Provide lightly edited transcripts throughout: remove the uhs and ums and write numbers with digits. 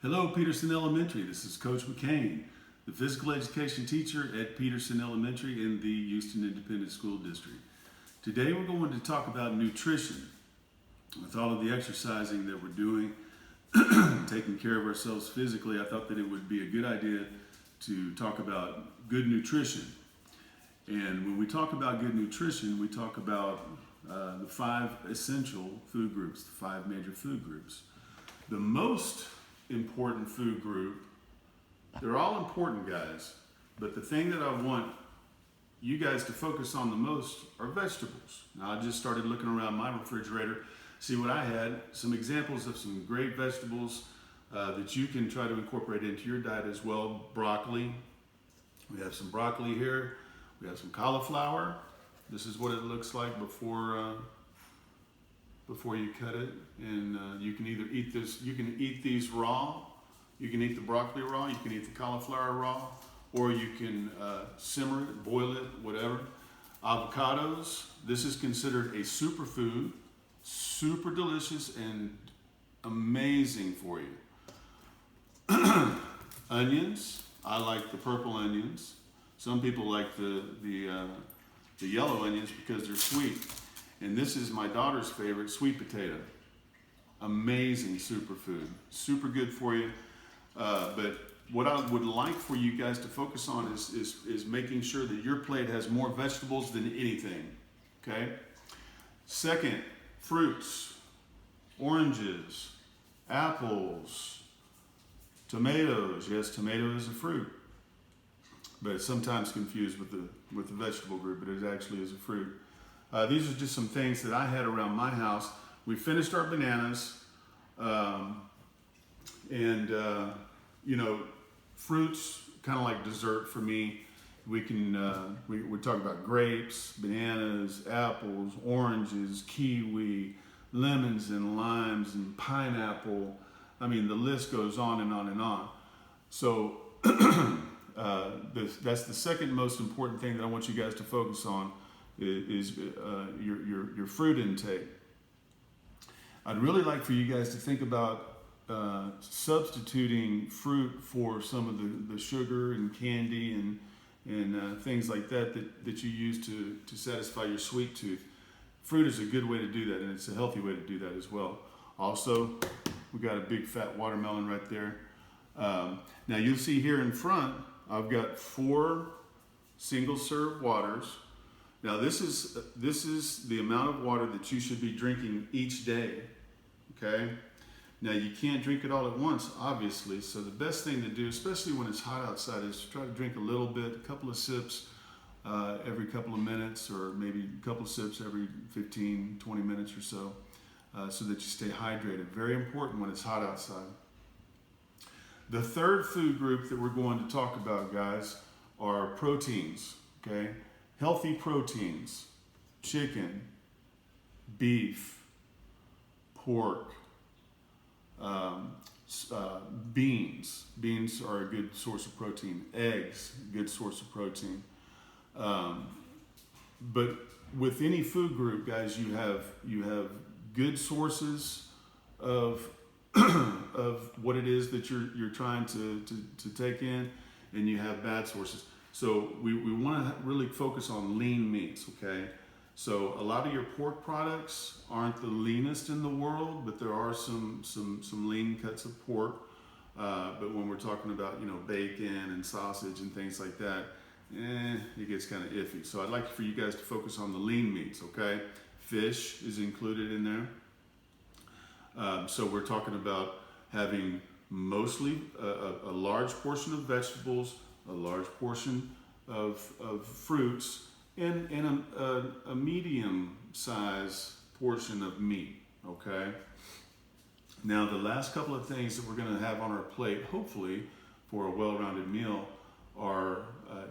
Hello, Peterson Elementary. This is Coach McCain, the physical education teacher at Peterson Elementary in the Houston Independent School District. Today we're going to talk about nutrition. With all of the exercising that we're doing, taking care of ourselves physically, I thought that it would be a good idea to talk about good nutrition. And when we talk about good nutrition, we talk about the five essential food groups, the five major food groups. The most important food group, they're all important, guys, but the thing that I want you guys to focus on the most are vegetables. Now, I just started looking around my refrigerator, see what I had, some examples of some great vegetables that you can try to incorporate into your diet as well. Broccoli, we have some broccoli here, we have some cauliflower. This is what it looks like before you cut it, and you can either eat this, you can eat these raw, you can eat the broccoli raw, you can eat the cauliflower raw, or you can simmer it, boil it, whatever. Avocados, this is considered a superfood, super delicious and amazing for you. Onions, I like the purple onions. Some people like the yellow onions because they're sweet. And this is my daughter's favorite, sweet potato. Amazing superfood, super good for you. But what I would like for you guys to focus on is making sure that your plate has more vegetables than anything, okay? Second, fruits, oranges, apples, tomatoes. Yes, tomato is a fruit, but it's sometimes confused with the vegetable group, but it actually is a fruit. These are just some things that I had around my house. We finished our bananas, fruits, kind of like dessert for me. We can, we talk about grapes, bananas, apples, oranges, kiwi, lemons and limes and pineapple. I mean, the list goes on and on and on. So that's the second most important thing that I want you guys to focus on is your fruit intake. I'd really like for you guys to think about substituting fruit for some of the sugar and candy and things like that you use to satisfy your sweet tooth. Fruit is a good way to do that, and it's a healthy way to do that as well. Also, we got a big fat watermelon right there. Now you'll see here in front, I've got 4 single serve waters. Now this is the amount of water that you should be drinking each day, okay? Now you can't drink it all at once, obviously, so the best thing to do, especially when it's hot outside, is try to drink a little bit, a couple of sips every couple of minutes, or maybe a couple of sips every 15, 20 minutes or so, so that you stay hydrated. Very important when it's hot outside. The third food group that we're going to talk about, guys, are proteins, okay? Healthy proteins: chicken, beef, pork, beans. Beans are a good source of protein. Eggs, good source of protein. But with any food group, guys, you have good sources of of what it is that you're trying to take in, and you have bad sources. So we want to really focus on lean meats, okay? So a lot of your pork products aren't the leanest in the world, but there are some lean cuts of pork. But when we're talking about, bacon and sausage and things like that, it gets kind of iffy. So I'd like for you guys to focus on the lean meats, okay? Fish is included in there. So we're talking about having mostly a large portion of vegetables, a large portion of fruits, and a medium size portion of meat, okay? Now the last couple of things that we're gonna have on our plate, hopefully for a well-rounded meal, are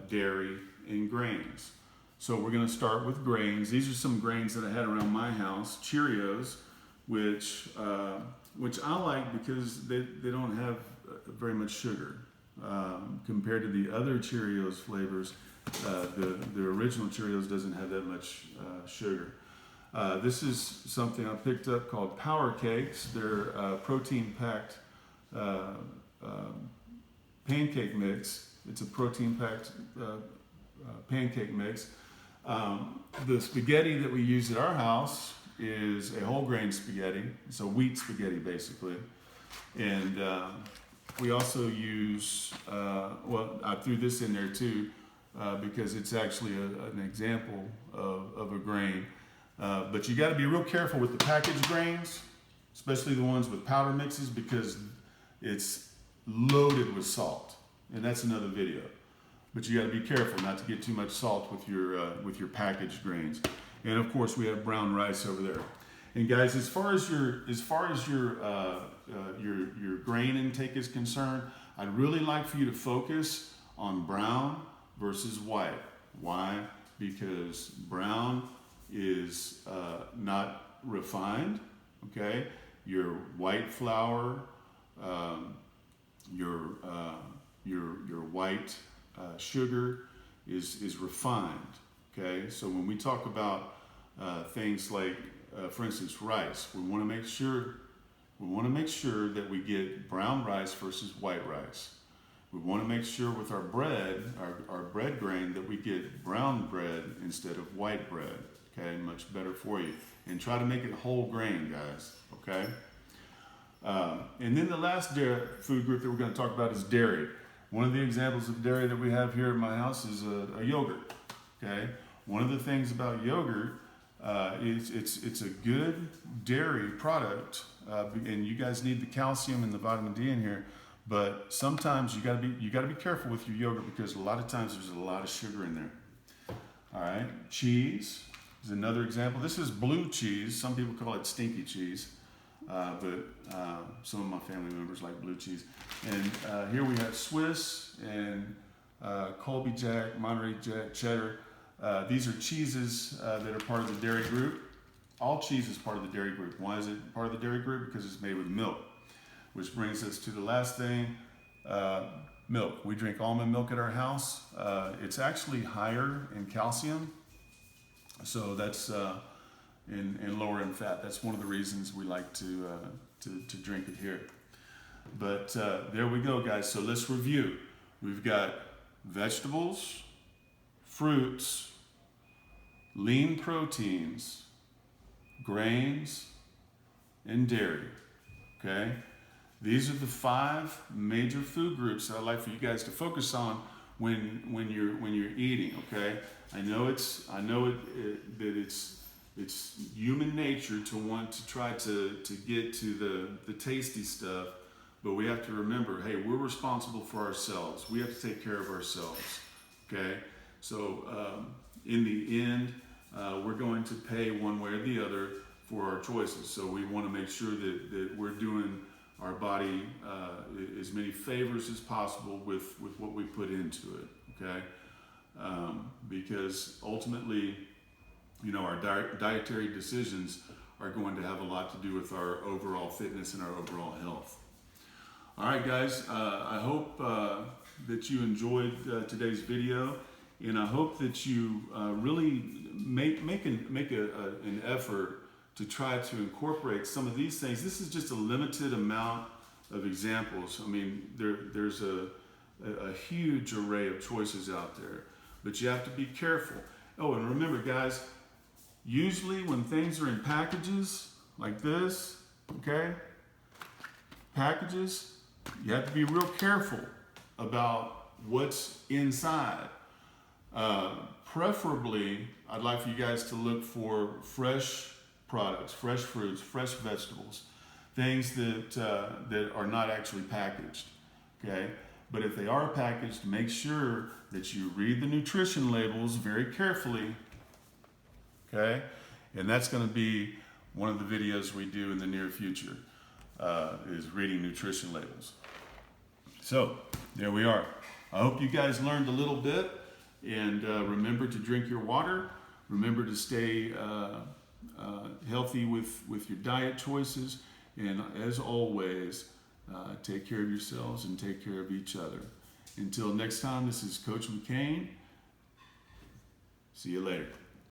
dairy and grains. So we're gonna start with grains. These are some grains that I had around my house. Cheerios, which I like because they don't have very much sugar. Compared to the other Cheerios flavors, the original Cheerios doesn't have that much sugar. This is something I picked up called Power Cakes. They're protein-packed pancake mix. It's a protein-packed pancake mix. The spaghetti that we use at our house is a whole grain spaghetti. It's a wheat spaghetti basically. And we also use, well, I threw this in there too because it's actually an example of a grain. But you got to be real careful with the packaged grains, especially the ones with powder mixes, because it's loaded with salt. And that's another video. But you got to be careful not to get too much salt with your packaged grains. And of course, we have brown rice over there. And guys, as far as your grain intake is concerned, I'd really like for you to focus on brown versus white. Why? Because brown is not refined. Okay, your white flour, your white sugar is refined. Okay, so when we talk about things like, for instance, rice, we want to make sure that we get brown rice versus white rice. We want to make sure with our bread, our bread grain, that we get brown bread instead of white bread. Okay, much better for you. And try to make it whole grain, guys. Okay. And then the last food group that we're going to talk about is dairy. One of the examples of dairy that we have here at my house is a yogurt. Okay. One of the things about yogurt is it's a good dairy product, and you guys need the calcium and the vitamin D in here. But sometimes you gotta be careful with your yogurt because a lot of times there's a lot of sugar in there. All right. Cheese is another example. This is blue cheese. Some people call it stinky cheese. But some of my family members like blue cheese. And here we have Swiss and Colby Jack, Monterey Jack, cheddar. These are cheeses that are part of the dairy group. All cheese is part of the dairy group. Why is it part of the dairy group? Because it's made with milk. Which brings us to the last thing, milk. We drink almond milk at our house. It's actually higher in calcium. So that's and lower in fat. That's one of the reasons we like to drink it here. But there we go, guys. So let's review. We've got vegetables, fruits, lean proteins, grains, and dairy. Okay? These are the 5 major food groups that I'd like for you guys to focus on when you're eating. Okay? I know that it's human nature to want to try to get to the tasty stuff, but we have to remember, hey, we're responsible for ourselves. We have to take care of ourselves. Okay? So in the end, we're going to pay one way or the other for our choices. So we want to make sure that we're doing our body as many favors as possible with what we put into it. Okay? Because ultimately, you know, our dietary decisions are going to have a lot to do with our overall fitness and our overall health. All right, guys, I hope that you enjoyed today's video, and I hope that you really make an effort to try to incorporate some of these things. This is just a limited amount of examples. I mean, there's a huge array of choices out there, but you have to be careful. Oh, and remember, guys, usually when things are in packages like this, okay, packages, you have to be real careful about what's inside. Preferably, I'd like for you guys to look for fresh products, fresh fruits, fresh vegetables, things that are not actually packaged, okay? But if they are packaged, make sure that you read the nutrition labels very carefully, okay? And that's going to be one of the videos we do in the near future, is reading nutrition labels. So there we are. I hope you guys learned a little bit, and remember to drink your water. Remember to stay healthy with your diet choices, and as always, take care of yourselves and take care of each other. Until next time, this is Coach McCain. See you later.